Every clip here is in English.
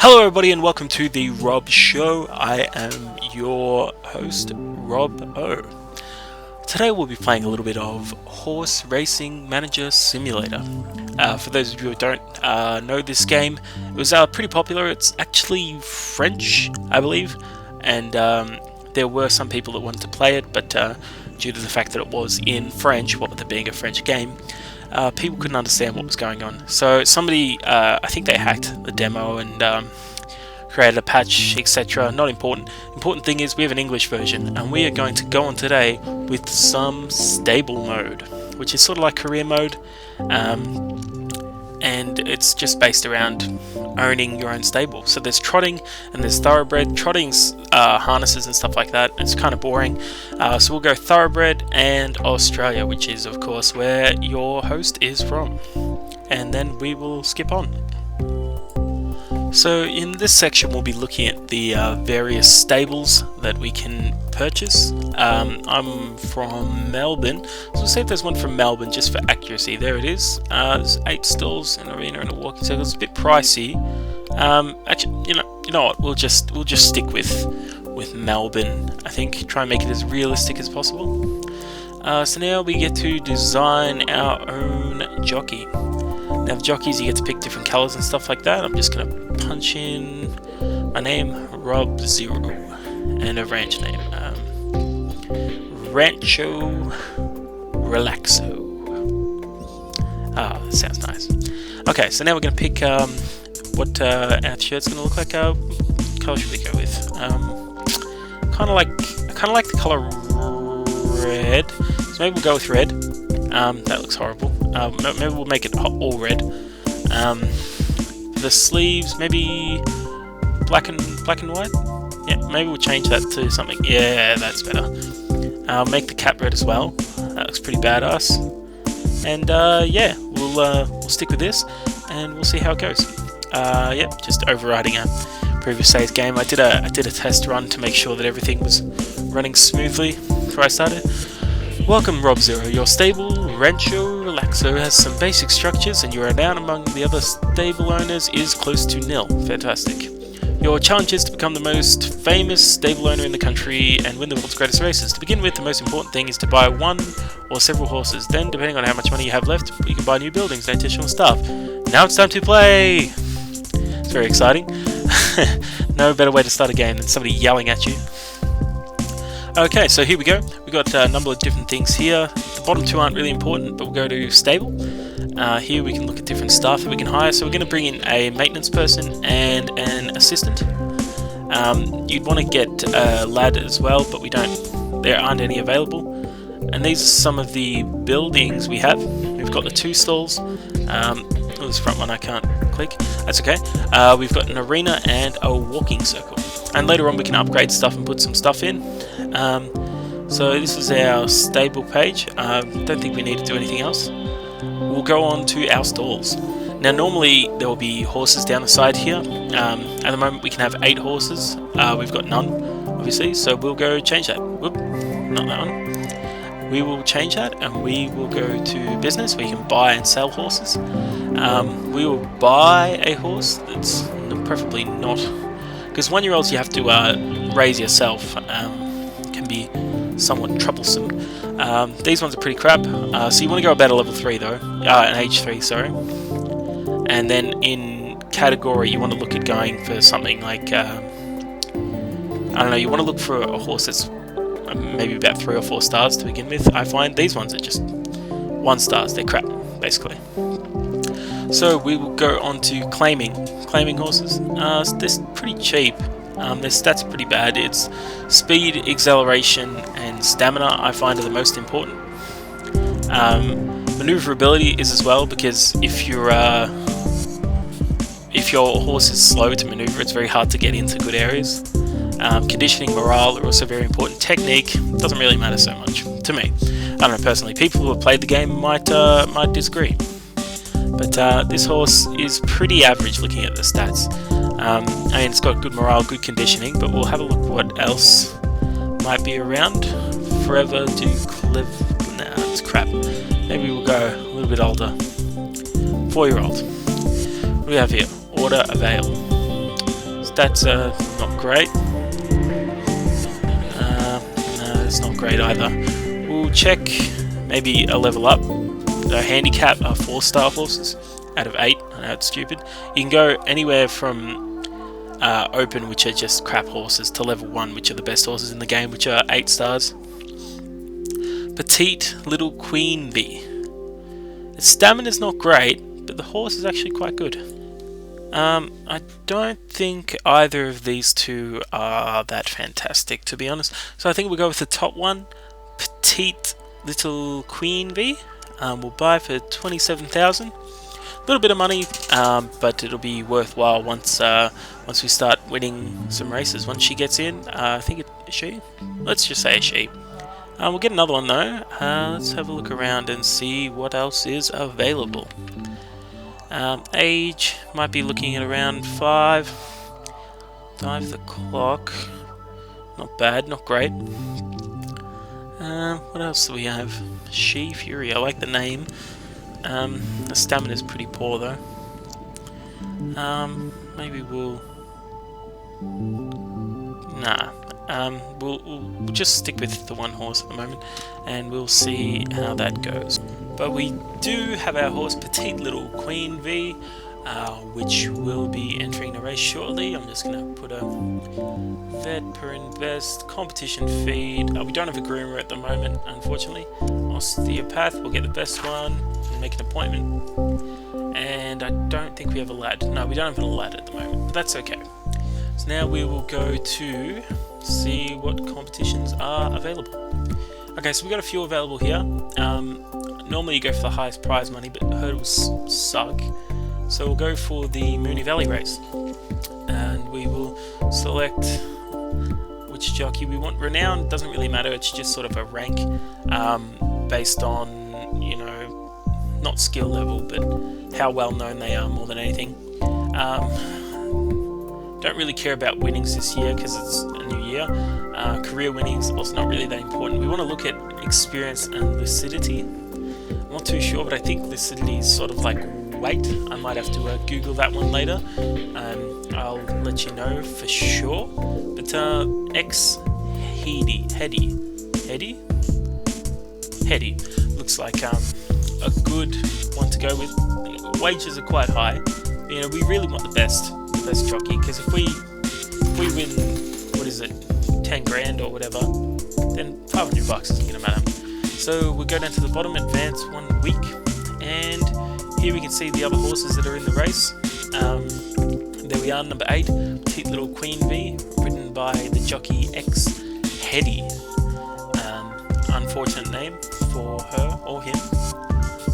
Hello everybody and welcome to the Rob Show. I am your host, Rob O. Today we'll be playing a little bit of Horse Racing Manager Simulator. For those of you who don't know this game, it was pretty popular. It's actually French, I believe, and there were some people that wanted to play it, but due to the fact that it was in French, what with it being a French game, people couldn't understand what was going on. So somebody, I think they hacked the demo and created a patch, etc. Not important. Important thing is we have an English version, and we are going to go on today with some stable mode, which is sort of like career mode, and it's just based around owning your own stable. So there's trotting and there's thoroughbred. Trotting's harnesses and stuff like that. It's kind of boring. So we'll go thoroughbred and Australia, which is of course where your host is from. And then we will skip on. So in this section we'll be looking at the various stables that we can purchase. I'm from Melbourne, so we'll see if there's one from Melbourne just for accuracy. There it is. There's 8 stalls, an arena and a walking circle. It's a bit pricey. Actually, you know what? We'll just stick with Melbourne. I think try and make it as realistic as possible. So now we get to design our own jockey. Now, the jockeys, you get to pick different colours and stuff like that. I'm just going to punch in my name, Robshow, and a ranch name, Rancho Relaxo. That sounds nice. Okay, so now we're going to pick what our shirt's going to look like. What colour should we go with? I kind of like the colour red, so maybe we'll go with red. That looks horrible. Maybe we'll make it all red. The sleeves, maybe black and white. Yeah, maybe we'll change that to something. Yeah, that's better. Make the cap red as well. That looks pretty badass. And yeah, we'll stick with this, and we'll see how it goes. Yeah, just overriding a previous saves game. I did a test run to make sure that everything was running smoothly before I started. Welcome Rob Zero, your stable Rancho Relaxo has some basic structures and your renown among the other stable owners is close to nil. Fantastic. Your challenge is to become the most famous stable owner in the country and win the world's greatest races. To begin with, the most important thing is to buy one or several horses. Then, depending on how much money you have left, you can buy new buildings and additional stuff. Now it's time to play! It's very exciting. No better way to start a game than somebody yelling at you. Okay, so here we go. We've got a number of different things here. The bottom two aren't really important, but we'll go to stable. Here we can look at different staff that we can hire. So we're going to bring in a maintenance person and an assistant. You'd want to get a lad as well, but there aren't any available. And these are some of the buildings we have. We've got the 2 stalls. This front one I can't click. That's okay. We've got an arena and a walking circle. And later on we can upgrade stuff and put some stuff in. So this is our stable page. Don't think we need to do anything else. We'll go on to our stalls. Now normally there will be horses down the side here. At the moment we can have 8 horses. We've got none, obviously, so we'll go change that. Whoop, not that one. We will change that and we will go to business where you can buy and sell horses. We will buy a horse that's preferably not, because 1-year-olds you have to raise yourself. Can be somewhat troublesome. These ones are pretty crap. So you want to go about a level 3 though, an age 3, sorry. And then in category you want to look at going for something like, I don't know, you want to look for a horse that's maybe about 3 or 4 stars to begin with. I find these ones are just 1 stars, they're crap, basically. So we will go on to claiming horses. They're pretty cheap. Their stats are pretty bad. It's speed, acceleration, and stamina I find are the most important. Maneuverability is as well, because if your horse is slow to maneuver, it's very hard to get into good areas. Conditioning, morale are also very important. Technique doesn't really matter so much to me. I don't know personally. People who have played the game might disagree. But this horse is pretty average looking at the stats. I mean, it's got good morale, good conditioning, but we'll have a look what else might be around. Forever to Cliff. Nah, it's crap. Maybe we'll go a little bit older. 4-year-old. What do we have here? Order avail. that's not great. No, it's not great either. We'll check maybe a level up. The handicap are 4-star horses out of 8. I know it's stupid. You can go anywhere from open, which are just crap horses, to level 1, which are the best horses in the game, which are 8 stars. Petite Little Queen Bee. Its stamina's not great, but the horse is actually quite good. I don't think either of these two are that fantastic, to be honest. So I think we'll go with the top one, Petite Little Queen Bee. We'll buy for 27,000. A little bit of money, but it'll be worthwhile once we start winning some races. Once she gets in, I think it's she. Let's just say it's she. We'll get another one though. Let's have a look around and see what else is available. Age might be looking at around 5. 5 the clock. Not bad, not great. What else do we have? She Fury. I like the name. The stamina is pretty poor though. Maybe we'll. Nah. We'll just stick with the one horse at the moment, and we'll see how that goes. But we do have our horse Petite Little Queen Bee, which will be entering the race shortly. I'm just going to put a vet per invest, competition feed. We don't have a groomer at the moment, unfortunately. Osteopath, we'll get the best one and make an appointment. And I don't think we have a lad. No, we don't have a lad at the moment, but that's okay. So now we will go to see what competitions are available. Okay, so we've got a few available here. Normally you go for the highest prize money, but hurdles suck. So we'll go for the Mooney Valley race. And we will select which jockey we want. Renown doesn't really matter, it's just sort of a rank based on, you know, not skill level, but how well known they are more than anything. Don't really care about winnings this year because it's a new year. Career winnings also not really that important. We want to look at experience and lucidity. I'm not too sure, but I think lucidity is sort of like weight. I might have to Google that one later. I'll let you know for sure. But Heady looks like a good one to go with. Wages are quite high. You know, we really want the best jockey, because if we win, what is it, 10 grand or whatever, then $500 isn't going to matter. So we'll go down to the bottom, advance 1 week, and here we can see the other horses that are in the race. There we are, number 8, Petite Little Queen Bee, ridden by the jockey X Heady. Unfortunate name for her or him,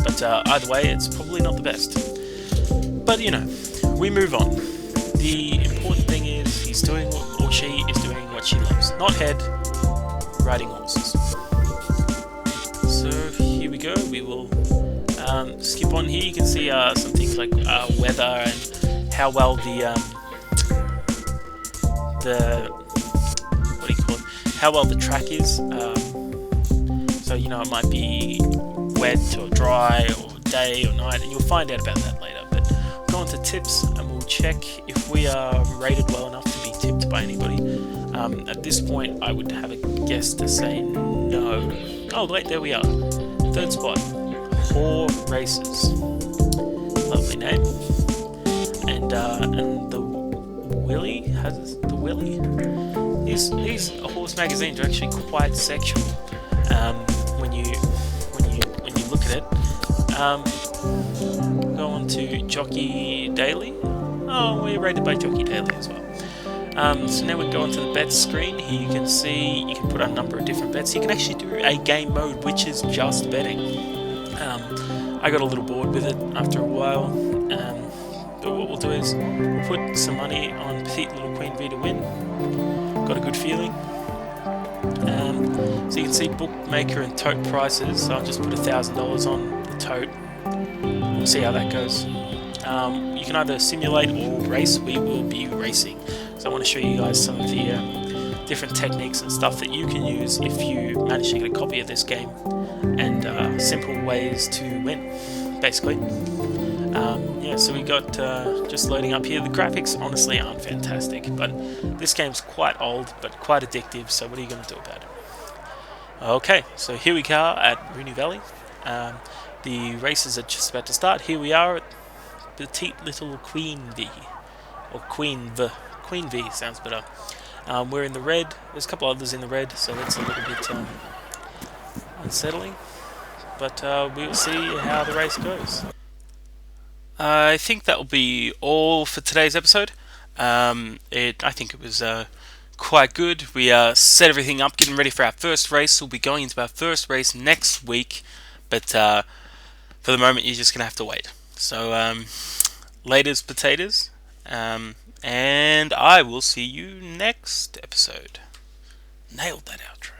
but either way, it's probably not the best. But you know, we move on. The important thing is he's doing or she is doing what she loves. Not head, riding horses. So here we go. We will skip on here. You can see some things like weather and how well how well the track is. So you know, it might be wet or dry or day or night, and you'll find out about that later. But we'll go on to tips and we'll check if we are rated well enough to be tipped by anybody. At this point I would have a guess to say no. Oh wait, there we are. 3rd spot. 4 races. Lovely name. And the Willie has the Willie. These horse magazines are actually quite sexual. When you look at it. Go on to Jockey Daily. Oh, we're rated by Jockey Daily as well. So now we go onto the bets screen. Here you can see you can put a number of different bets. You can actually do a game mode, which is just betting. I got a little bored with it after a while. But what we'll do is we'll put some money on Petite Little Queen Bee to win. Got a good feeling. So you can see bookmaker and tote prices. So I'll just put $1,000 on the tote. We'll see how that goes. You can either simulate or race. We will be racing. So I want to show you guys some of the different techniques and stuff that you can use if you manage to get a copy of this game, and simple ways to win, basically. Yeah, so we got just loading up here. The graphics honestly aren't fantastic, but this game's quite old, but quite addictive, so what are you going to do about it? Okay, so here we are at Rooney Valley. The races are just about to start. Here we are at Petite Little Queen V, or Queen V. Queen V sounds better. We're in the red. There's a couple others in the red, so that's a little bit unsettling. But we'll see how the race goes. I think that will be all for today's episode. I think it was quite good. We set everything up, getting ready for our first race. We'll be going into our first race next week, but for the moment, you're just going to have to wait. So, laters potatoes, and I will see you next episode. Nailed that outro.